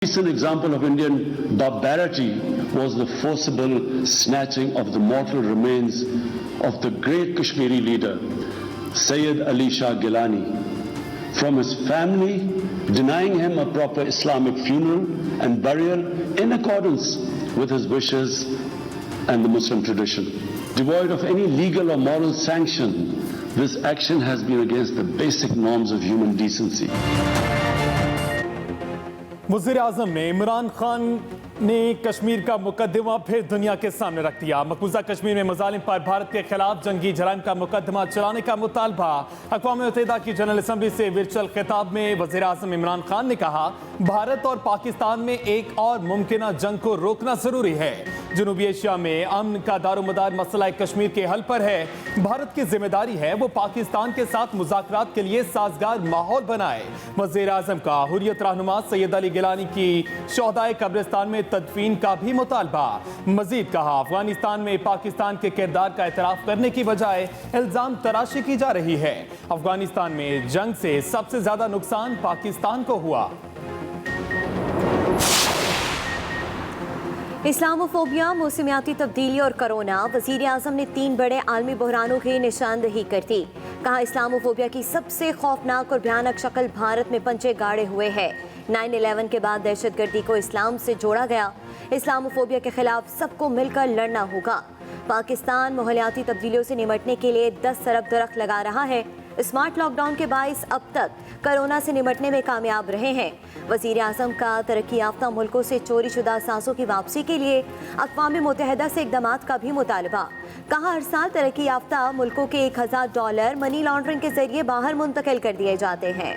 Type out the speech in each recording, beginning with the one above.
recent example of Indian barbarity was the forcible snatching of the mortal remains of the great Kashmiri leader, Sayyid Ali Shah Gilani, from his family, denying him a proper Islamic funeral and burial in accordance with his wishes and the Muslim tradition. Devoid of any legal or moral sanction, this action has been against the basic norms of human decency. वज़ीर-ए-आज़म ने इमरान खान ने कश्मीर का मुकदमा फिर दुनिया के सामने रख दिया। मकबूजा कश्मीर में मज़ालिम पर भारत के खिलाफ जंगी जराइम का मुकदमा चलाने का मुतालबा। अक़वाम मुत्तहिदा की जनरल असम्बली से वर्चुअल खिताब में वज़ीर-ए-आज़म इमरान खान ने कहा, भारत और पाकिस्तान में एक और मुमकिना जंग को रोकना ज़रूरी है। जनूबी एशिया में अमन का दारोमदार मसला कश्मीर के हल पर है। भारत की जिम्मेदारी है वो पाकिस्तान के साथ मुज़ाकरात के लिए साजगार माहौल बनाए। वज़ीर-ए-आज़म का हुर्रियत रहनुमा सैयद अली गिलानी की शोहदाए कब्रिस्तान में तदफीन का भी मुतालबा। मजीद कहा, अफगानिस्तान में पाकिस्तान के किरदार का एतराफ़ करने की बजाय इल्ज़ाम तराशी की जा रही है। अफगानिस्तान में जंग से सबसे ज़्यादा नुकसान पाकिस्तान को हुआ। इस्लामोफोबिया, मौसमियाती तब्दीली और कोरोना, वज़ीर-ए-आज़म ने 3 बड़े आलमी बहरानों की निशानदही कर दी। कहा, इस्लामोफोबिया की सबसे खौफनाक और भयानक शक्ल भारत में पंजे गाड़े हुए है। 9/11 के बाद दहशतगर्दी को इस्लाम से जोड़ा गया। इस्लामोफोबिया के खिलाफ सबको मिलकर लड़ना होगा। पाकिस्तान माहौलियाती तब्दीलियों से निमटने के लिए 10 अरब दरख्त लगा रहा है। स्मार्ट लॉकडाउन के बाइस अब तक कोरोना से निमटने में कामयाब रहे हैं। वज़ीर-ए-आज़म का तरक्की याफ्ता मुल्कों से चोरी शुदा सांसों की वापसी के लिए अक़वाम मुत्तहिदा से इक़दामात का भी मुतालबा। कहा, हर साल तरक्की याफ्ता मुल्कों के $1000 मनी लॉन्ड्रिंग के जरिए बाहर मुंतकिल कर दिए जाते हैं।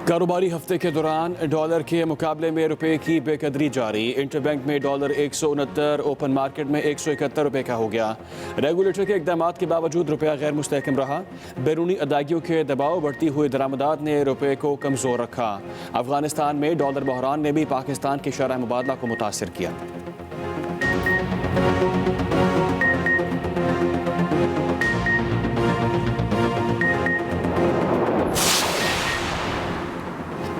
कारोबारी हफ्ते के दौरान डॉलर के मुकाबले में रुपए की बेकदरी जारी। इंटरबैंक में डॉलर 169, ओपन मार्केट में 171 रुपए का हो गया। रेगुलेटर के इक़दामात के बावजूद रुपया गैर मुस्तहकम रहा। बैरूनी अदायगियों के दबाव, बढ़ती हुई दरामदात ने रुपए को कमज़ोर रखा। अफगानिस्तान में डॉलर बहरान ने भी पाकिस्तान की शरह मुबादला को मुतासिर किया।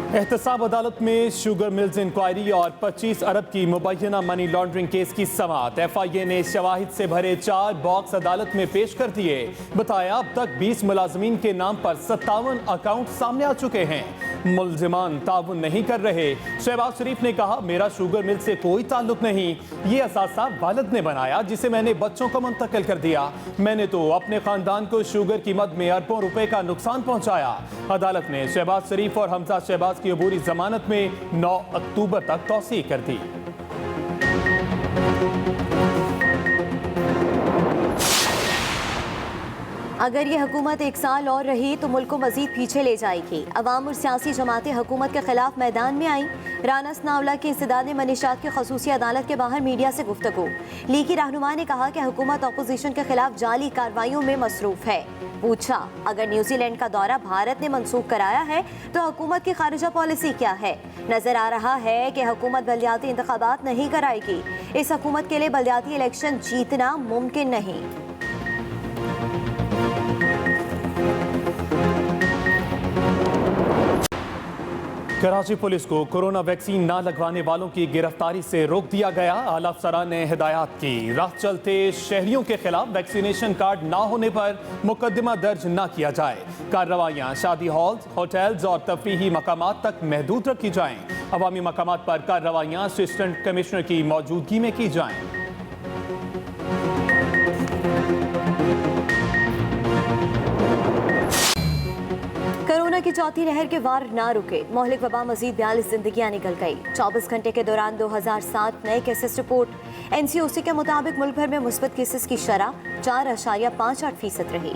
एहतसाब अदालत में शुगर मिल्स इंक्वायरी और 25 अरब की मुबैना मनी लॉन्ड्रिंग केस की समाअत। FIA ने शवाहिद से भरे 4 बॉक्स अदालत में पेश कर दिए। बताया, अब तक 20 मुलाजमीन के नाम पर 57 अकाउंट सामने आ चुके हैं। मुलजिमान ताउन नहीं कर रहे। शहबाज शरीफ ने कहा, मेरा शुगर मिल से कोई ताल्लुक नहीं, ये असासा वालिद ने बनाया जिसे मैंने बच्चों को मुंतकिल कर दिया। मैंने तो अपने खानदान को शुगर की मद में अरबों रुपए का नुकसान पहुंचाया। अदालत ने शहबाज शरीफ और हमजा शहबाज की अबूरी जमानत में 9 अक्टूबर तक तौसीह कर दी। अगर ये हुकूमत 1 साल और रही तो मुल्क को मजीद पीछे ले जाएगी। अवाम और सियासी जमातें हुकूमत के खिलाफ मैदान में आई। राना सनाउल्लाह की इंसदाद मनीशात की खसूसी अदालत के बाहर मीडिया से गुफ्तगू। लीगी रहनुमा ने कहा कि हुकूमत अपोजिशन के खिलाफ जाली कार्रवाइयों में मसरूफ है। पूछा, अगर न्यूजीलैंड का दौरा भारत ने मनसूख कराया है तो हुकूमत की खारिजा पॉलिसी क्या है? नजर आ रहा है कि हुकूमत बल्दियाती इंतखाबात नहीं कराएगी। इस हुकूमत के लिए बल्दियाती इलेक्शन जीतना मुमकिन नहीं। कराची पुलिस को कोरोना वैक्सीन ना लगवाने वालों की गिरफ्तारी से रोक दिया गया। आला अफसरान ने हिदायत की, राह चलते शहरियों के खिलाफ वैक्सीनेशन कार्ड ना होने पर मुकदमा दर्ज ना किया जाए। कार्रवाइयाँ शादी हॉल्स, होटल्स और तफरीही मकामात तक महदूद रखी जाएं। अवामी मकामात पर कार्रवाइयाँ असिस्टेंट कमिश्नर की मौजूदगी में की जाएं। कोरोना की चौथी लहर के वार ना रुके। मोहलिक वबा मजीद 42 जिंदगियां निकल गई। 24 घंटे के दौरान 2007 नए केसेस रिपोर्ट। NCOC के मुताबिक मुल्क भर में मुस्बत केसेस की शरह 4.58% रही।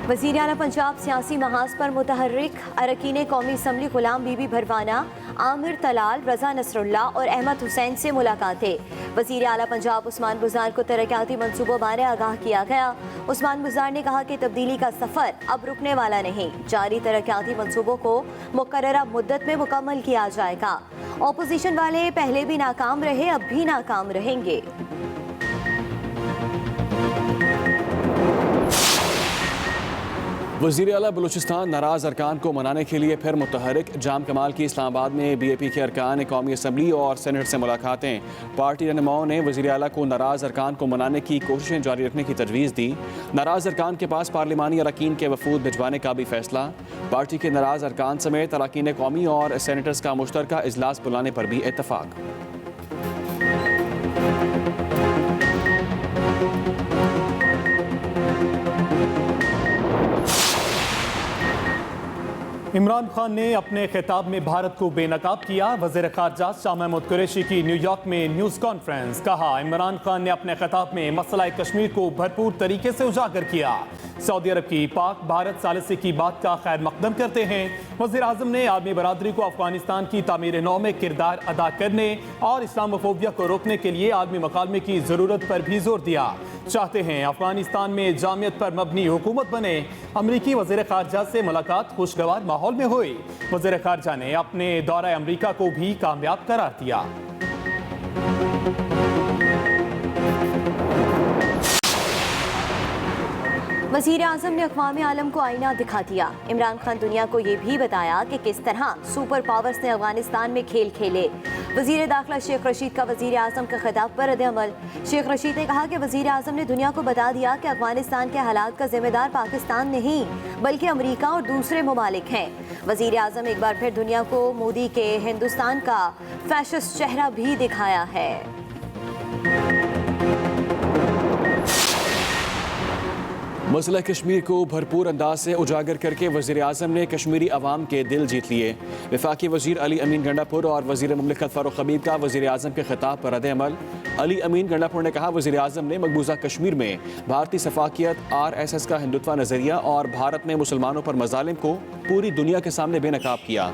वज़ीर आला पंजाब सियासी महाज पर मुतहर्रिक। अरकीन कौमी असम्बली गुलाम बीबी भरवाना عامر طلال، رضا نصراللہ اور احمد حسین سے ملاقاتیں۔ وزیر اعلیٰ پنجاب عثمان بزدار کو ترقیاتی منصوبوں بارے آگاہ کیا گیا۔ عثمان بزدار نے کہا کہ تبدیلی کا سفر اب رکنے والا نہیں، جاری ترقیاتی منصوبوں کو مقررہ مدت میں مکمل کیا جائے گا۔ اپوزیشن والے پہلے بھی ناکام رہے، اب بھی ناکام رہیں گے۔ وزیر اعلیٰ بلوچستان ناراض ارکان کو منانے کے لیے پھر متحرک۔ جام کمال کی اسلام آباد میں بی اے پی کے ارکان قومی اسمبلی اور سینٹ سے ملاقاتیں۔ پارٹی رہنماؤں نے وزیر اعلیٰ کو ناراض ارکان کو منانے کی کوششیں جاری رکھنے کی تجویز دی۔ ناراض ارکان کے پاس پارلیمانی اراکین کے وفود بھجوانے کا بھی فیصلہ۔ پارٹی کے ناراض ارکان سمیت اراکین قومی اور سینیٹرز کا مشترکہ اجلاس بلانے پر بھی اتفاق۔ عمران خان نے اپنے خطاب میں بھارت کو بے نقاب کیا۔ وزیر خارجہ شاہ محمود قریشی کی نیو یارک میں نیوز کانفرنس۔ کہا عمران خان نے اپنے خطاب میں مسئلہ کشمیر کو بھرپور طریقے سے اجاگر کیا۔ سعودی عرب کی پاک بھارت ثالثی کی بات کا خیر مقدم کرتے ہیں۔ وزیر اعظم نے عالمی برادری کو افغانستان کی تعمیر نو میں کردار ادا کرنے اور اسلاموفوبیا کو روکنے کے لیے عالمی مکالمے کی ضرورت پر بھی زور دیا۔ چاہتے ہیں افغانستان میں جامعیت پر مبنی حکومت بنے۔ امریکی وزیر خارجہ سے ملاقات خوشگوار ماحول میں ہوئی۔ وزیر خارجہ نے اپنے دورہ امریکہ کو بھی کامیاب قرار دیا۔ وزیر اعظم نے اقوام عالم کو آئینہ دکھا دیا۔ عمران خان دنیا کو یہ بھی بتایا کہ کس طرح سپر پاورز نے افغانستان میں کھیل کھیلے۔ وزیر داخلہ شیخ رشید کا وزیر اعظم کے خطاب پر رد عمل۔ شیخ رشید نے کہا کہ وزیر اعظم نے دنیا کو بتا دیا کہ افغانستان کے حالات کا ذمہ دار پاکستان نہیں بلکہ امریکہ اور دوسرے ممالک ہیں۔ وزیر اعظم ایک بار پھر دنیا کو مودی کے ہندوستان کا فیشسٹ چہرہ بھی دکھایا ہے۔ مسئلہ کشمیر کو بھرپور انداز سے اجاگر کر کے وزیر اعظم نے کشمیری عوام کے دل جیت لیے۔ وفاقی وزیر علی امین گنڈا پور اور وزیر مملکت فاروق حبیب کا وزیر اعظم کے خطاب پر رد عمل۔ علی امین گنڈا پور نے کہا وزیر اعظم نے مقبوضہ کشمیر میں بھارتی سفاکیت، RSS کا ہندوتوا نظریہ اور بھارت میں مسلمانوں پر مظالم کو پوری دنیا کے سامنے بے نقاب کیا۔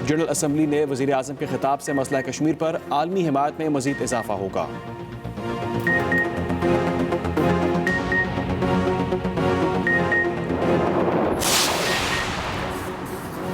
جنرل اسمبلی نے وزیر اعظم کے خطاب سے مسئلہ کشمیر پر عالمی حمایت میں مزید اضافہ ہوگا۔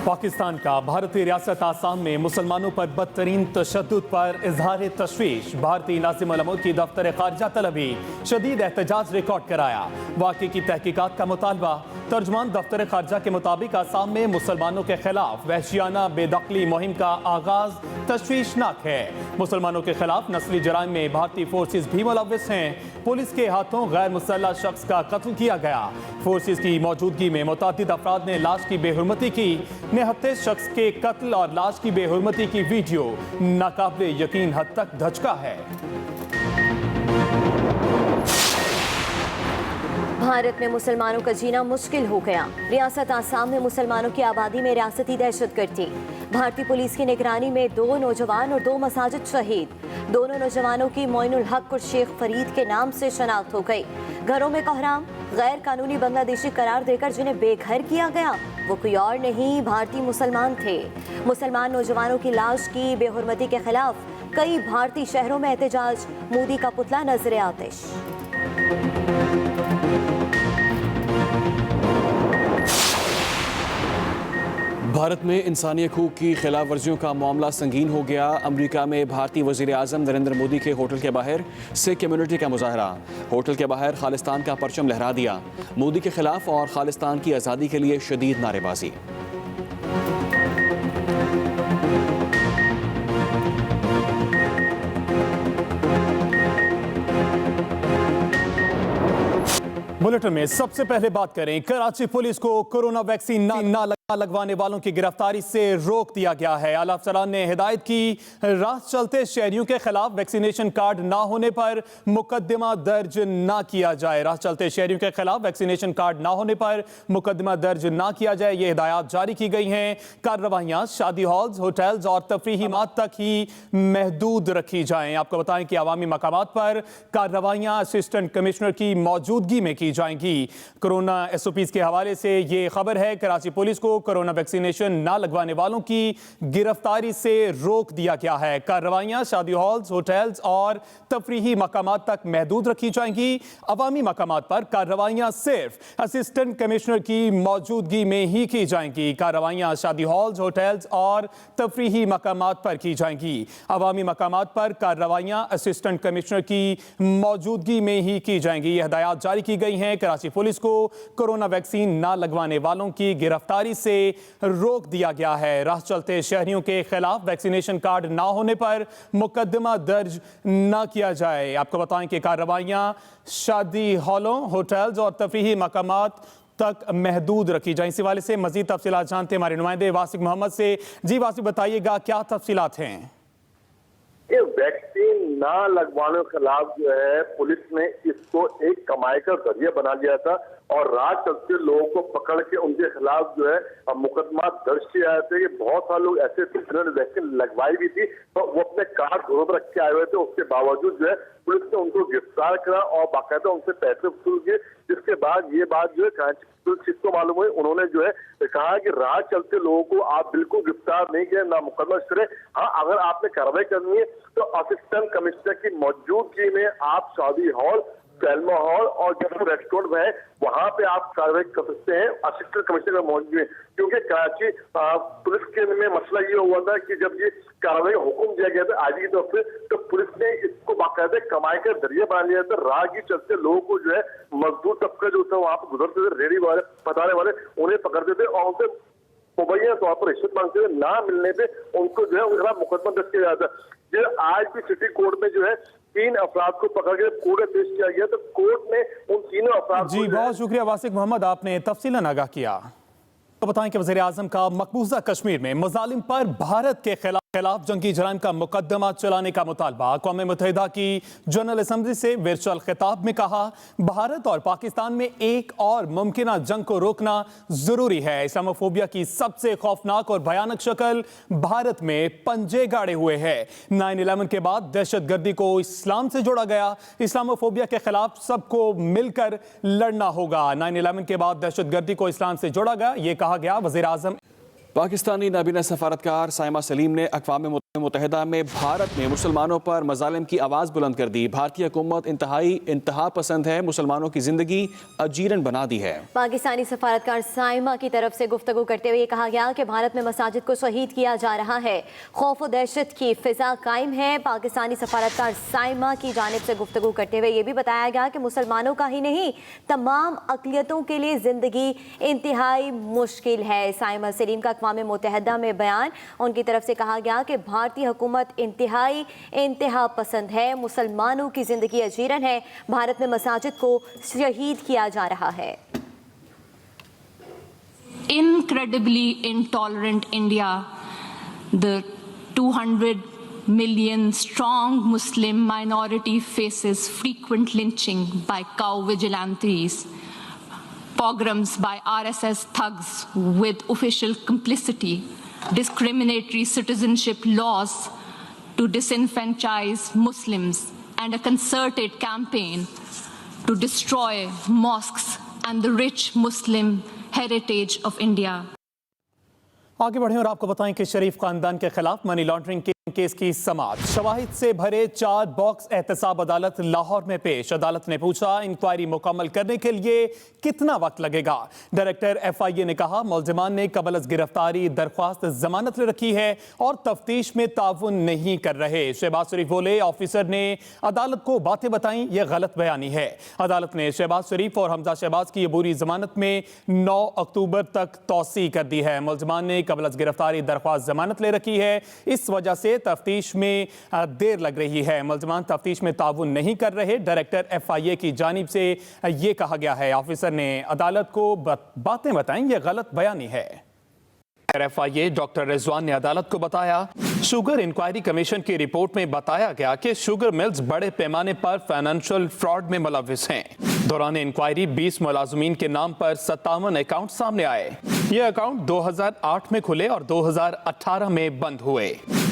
پاکستان کا بھارتی ریاست آسام میں مسلمانوں پر بدترین تشدد پر اظہار تشویش۔ بھارتی ناظم الامور کی دفتر خارجہ طلبی شدید احتجاج ریکارڈ کرایا۔ واقعے کی تحقیقات کا مطالبہ۔ ترجمان دفتر خارجہ کے مطابق آسام میں مسلمانوں کے خلاف وحشیانہ بے دخلی مہم کا آغاز تشویشناک ہے۔ مسلمانوں کے خلاف نسلی جرائم میں بھارتی فورسز بھی ملوث ہیں۔ پولیس کے ہاتھوں غیر مسلح شخص کا قتل کیا گیا۔ فورسز کی موجودگی میں متعدد افراد نے لاش کی بے حرمتی کی۔ نہتے شخص کے قتل اور لاش کی بے حرمتی کی ویڈیو ناقابل یقین حد تک دھچکا ہے۔ بھارت میں مسلمانوں کا جینا مشکل ہو گیا۔ ریاست آسام میں مسلمانوں کی آبادی میں ریاستی دہشت گردی۔ بھارتی پولیس کی نگرانی میں 2 نوجوان اور 2 مساجد شہید۔ دونوں نوجوانوں کی معین الحق اور شیخ فرید کے نام سے شناخت ہو گئی۔ گھروں میں کوحرام۔ غیر قانونی بنگلہ دیشی قرار دے کر جنہیں بے گھر کیا گیا وہ کوئی اور نہیں بھارتی مسلمان تھے۔ مسلمان نوجوانوں کی لاش کی بے حرمتی کے خلاف کئی بھارتی شہروں میں احتجاج۔ مودی کا پتلا نظر آتش۔ بھارت میں انسانی حقوق کی خلاف ورزیوں کا معاملہ سنگین ہو گیا۔ امریکہ میں بھارتی وزیر اعظم نریندر مودی کے ہوٹل کے باہر سکھ کمیونٹی کا مظاہرہ۔ ہوٹل کے باہر خالصتان کا پرچم لہرا دیا۔ مودی کے خلاف اور خالصتان کی آزادی کے لیے شدید نعرے بازی۔ بلیٹن میں سب سے پہلے بات کریں کراچی پولیس کو کورونا ویکسین نہ لگوانے والوں کی گرفتاری سے روک دیا گیا ہے۔ اعلیٰ افسران نے ہدایت کی راہ چلتے شہریوں کے خلاف ویکسینیشن کارڈ نہ ہونے پر مقدمہ درج نہ کیا جائے۔ راہ چلتے شہریوں کے خلاف ویکسینیشن کارڈ نہ ہونے پر مقدمہ درج نہ کیا جائے، یہ ہدایات جاری کی گئی ہیں۔ کارروائیاں شادی ہالز، ہوٹلز اور تفریحی مقامات تک ہی محدود رکھی جائیں۔ آپ کو بتائیں کہ عوامی مقامات پر کارروائیاں اسسٹنٹ کمشنر کی موجودگی میں کی جائیں گی۔ کورونا SOPs کے حوالے سے یہ خبر ہے۔ کراچی پولیس کو कोरोना वैक्सीनेशन न लगवाने वालों की गिरफ्तारी से रोक दिया गया है। कार्रवाइयां शादी हॉल्स, होटल्स और तफरीही मकामात तक महदूद रखी जाएंगी। अवामी मकामात पर कार्रवाइयां सिर्फ असिस्टेंट कमिश्नर की मौजूदगी में ही की जाएंगी। कार्रवाइयां शादी हॉल्स, होटल्स और तफरीही मकामात पर की जाएंगी। अवामी मकामात पर कार्रवाइयां असिस्टेंट कमिश्नर की मौजूदगी में ही की जाएंगी। ये हदायत जारी की गई हैं। कराची पुलिस को कोरोना वैक्सीन न लगवाने वालों की गिरफ्तारी से रोक दिया गया है। राह चलते शहरियों के खिलाफ वैक्सीनेशन कार्ड ना होने पर मुकदमा दर्ज न किया जाए। आपको बताएं कि कार्रवाइयां शादी हॉलों, होटल्स और तफरीही मकामात तक महदूद रखी जाए। इस हवाले से मजीद तफसीलात जानते हैं हमारे नुमाइंदे वासिक मोहम्मद से। जी वासिक, बताइएगा क्या तफसीलात हैं? ये वैक्सीन ना लगवाने के खिलाफ जो है पुलिस ने इसको एक कमाई का जरिया बना लिया था और रात चलते लोगों को पकड़ के उनके खिलाफ जो है मुकदमा दर्ज किया गया था। ये बहुत सारे लोग ऐसे थे जिन्होंने वैक्सीन लगवाई भी थी तो वो अपने कार्ड घरों पर रख के आए हुए थे। उसके बावजूद जो है पुलिस ने उनको गिरफ्तार करा और बाकायदा उनसे पैसे वसूल किए। जिसके बाद ये बात जो है कराची पुलिस को मालूम हुई, उन्होंने जो है कहा कि राह चलते लोगों को आप बिल्कुल गिरफ्तार नहीं किए, ना मुकदमा करें। हाँ, अगर आपने कार्रवाई करनी है तो असिस्टेंट कमिश्नर की मौजूदगी में आप शादी हॉल, सैलमा हॉल और जो रेस्टोरेंट में है वहां पे आप कार्रवाई कर सकते हैं असिस्टेंट कमिश्नर की मौजूदगी में। क्योंकि कराची पुलिस के में मसला ये हुआ था कि जब ये कार्रवाई का हुक्म दिया गया था आईजी की तरफ से तो पुलिस ने इसको बाकायदा कमाई का जरिया बना लिया था। राह की चलते लोगों को जो है मजदूर तबका जो था वहां पर गुजरते थे, रेडी वाले, पताने वाले, उन्हें पकड़ते थे और उनसे मुबैना तौर पर रिश्वत मांगते थे। ना मिलने पे उनको जो है उनके खिलाफ मुकदमा दर्ज किया जाता है। आज भी सिटी कोर्ट में जो है 3 अफराद को पकड़ के कोर्ट में पेश किया गया तो कोर्ट ने उन तीनों अफराद जी बहुत शुक्रिया वासिक मोहम्मद, आपने तफसीलन आगाह किया। तो बताएं कि वज़ीर आज़म का मकबूजा कश्मीर में मज़ालिम पर भारत के खिलाफ जंगी जराइम का मुकदमा चलाने का मुतालबा। अक़वाम मुत्तहिदा की जनरल असम्बली से वर्चुअल खिताब में कहा, भारत और पाकिस्तान में एक और मुमकिना जंग को रोकना जरूरी है। इस्लामोफोबिया की सबसे खौफनाक और भयानक शक्ल भारत में पंजे गाड़े हुए है। 9/11 के बाद दहशतगर्दी को इस्लाम से जोड़ा गया। इस्लामोफोबिया के खिलाफ सबको मिलकर लड़ना होगा। 9/11 के बाद दहशतगर्दी को इस्लाम से जोड़ा गया, ये कहा गया। वज़ीर आज़म पाकिस्तानी नाबीना सफारतकार साइमा सलीम ने अक़वाम मुत्तहिदा में भारत में मुसलमानों पर मज़ालिम की आवाज़ बुलंद कर दी। भारतीय हुकूमत इंतहा पसंद है, मुसलमानों की ज़िंदगी अजीरन बना दी है। पाकिस्तानी सफारतकार साइमा की तरफ से गुफ्तगू करते हुए कहा गया कि भारत में मसाजिद को शहीद किया जा रहा है, खौफ व दहशत की फिजा कायम है। पाकिस्तानी सफारतकार साइमा की जानिब से गुफ्तगू करते हुए ये भी बताया गया कि मुसलमानों का ही नहीं तमाम अक़लियतों के लिए ज़िंदगी इंतहाई मुश्किल है। साइमा सलीम का अक़वाम मुत्तहिदा में बयान, उनकी तरफ से कहा गया कि भारतीय हुकूमत इंतहा पसंद है, मुसलमानों की जिंदगी अजीरन है, भारत में मसाजिद को शहीद किया जा रहा है। Incredibly intolerant India, the 200 million strong Muslim minority faces frequent lynching by cow vigilantes, pogroms by RSS thugs with official complicity, discriminatory citizenship laws to disenfranchise Muslims, and a concerted campaign to destroy mosques and the rich Muslim heritage of India. आगे बढ़ें और आपको बताएं कि शरीफ खानदान के खिलाफ money laundering के केस की समाअत। शवाहिद से भरे 4 बॉक्स एहतसाब अदालत लाहौर में पेश। अदालत ने पूछा, इंक्वायरी मुकम्मल करने के लिए कितना वक्त लगेगा। डायरेक्टर FIA ने कहा, मुल्जिमान ने कबल गिरफ्तारी दरख्वास्त जमानत ले रखी है और तफ्तीश में ताउन नहीं कर रहे। शहबाज शरीफ बोले, ऑफिसर ने अदालत को बातें बताई, यह गलत बयानी है। अदालत ने शहबाज शरीफ और हमजा शहबाज की अबूरी जमानत में 9 अक्टूबर तक तौसी कर दी है। मुल्जिमान ने कबल गिरफ्तारी दरख्वास्त जमानत ले रखी है, इस वजह से तफ्तीश में देर लग रही है। मुल्जिमान तफ्तीश में ताउन नहीं कर रहे। डायरेक्टर FIA की जानिब से ये कहा गया है, ऑफिसर ने अदालत को बातें बताई, ये गलत बयानी है। FIA डॉक्टर रिजवान ने अदालत को बताया, शुगर इंक्वायरी कमीशन की रिपोर्ट में बताया गया कि शुगर मिल्स बड़े पैमाने पर फाइनेंशियल फ्रॉड में मुलव्विस हैं। दौरान इंक्वायरी 20 मुलाजमीन के नाम पर 57 अकाउंट सामने आए। ये अकाउंट 2008 में खुले और 2018 में बंद हुए।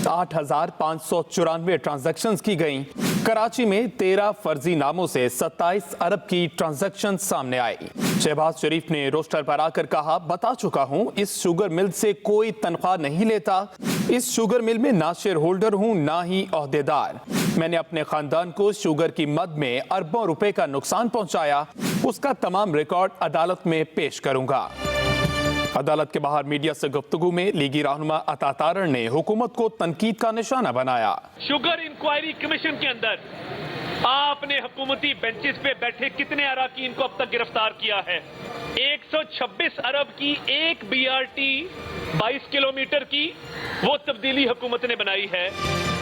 8,594 ट्रांजैक्शंस की गईं। कराची में 13 फर्जी नामों से 27 अरब की ट्रांजैक्शन सामने आई। शहबाज शरीफ ने रोस्टर पर आकर कहा, बता चुका हूं इस शुगर मिल से कोई तनख्वाह नहीं लेता। इस शुगर मिल में ना शेयर होल्डर हूं ना ही ओहदेदार। मैंने अपने खानदान को शुगर की मद में अरबों रुपए का नुकसान पहुंचाया, उसका तमाम रिकॉर्ड अदालत में पेश करूंगा। अदालत के बाहर मीडिया से गुफ्तगू में लीगी रहनुमा अता तारण ने हुकूमत को तनकीद का निशाना बनाया। शुगर इंक्वायरी कमीशन के अंदर आपने हुकूमती बेंचेस पे बैठे कितने अराकीन को अब तक गिरफ्तार किया है? 126 अरब की एक BRT 22 किलोमीटर की वो तब्दीली हुकूमत ने बनाई है।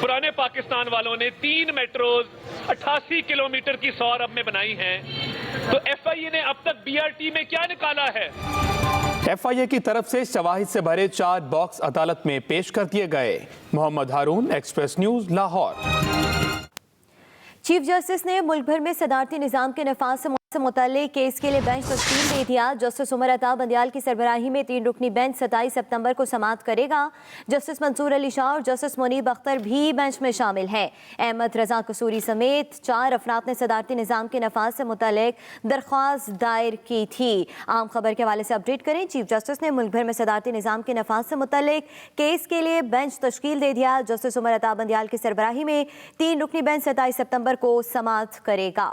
पुराने पाकिस्तान वालों ने 3 मेट्रोज 88 किलोमीटर की 100 अरब में बनाई हैं। तो FIA ने अब तक BRT में क्या निकाला है? FIA की तरफ से शवाहिद से भरे 4 बॉक्स अदालत में पेश कर दिए गए। Mohammad Haroon, Express News, Lahore. Chief justice ने मुल्क भर में सदारती निज़ाम के नफाज से मुतल्लिक केस के लिए बेंच तश्कील दे दिया। जस्टिस उमर अता बंदियाल की सरबराही में 3 रुकनी बेंच 27 सितंबर को समाअत करेगा। जस्टिस मंसूर अली शाह और जस्टिस मुनीब अख्तर भी बेंच में शामिल हैं। अहमद रजा कसूरी समेत 4 अफराद ने सदारती निज़ाम के नफाज से मुतल्लिक दरख्वास्त दायर की थी। आम खबर के हवाले से अपडेट करें। चीफ जस्टिस ने मुल्क भर में सदारती निज़ाम के नफाज से मुतल्लिक केस के लिए बेंच तश्कील दे दिया। जस्टिस उमर अता बंदियाल की सरबराही में 3 रुकनी बेंच 27 सितंबर को समाअत करेगा।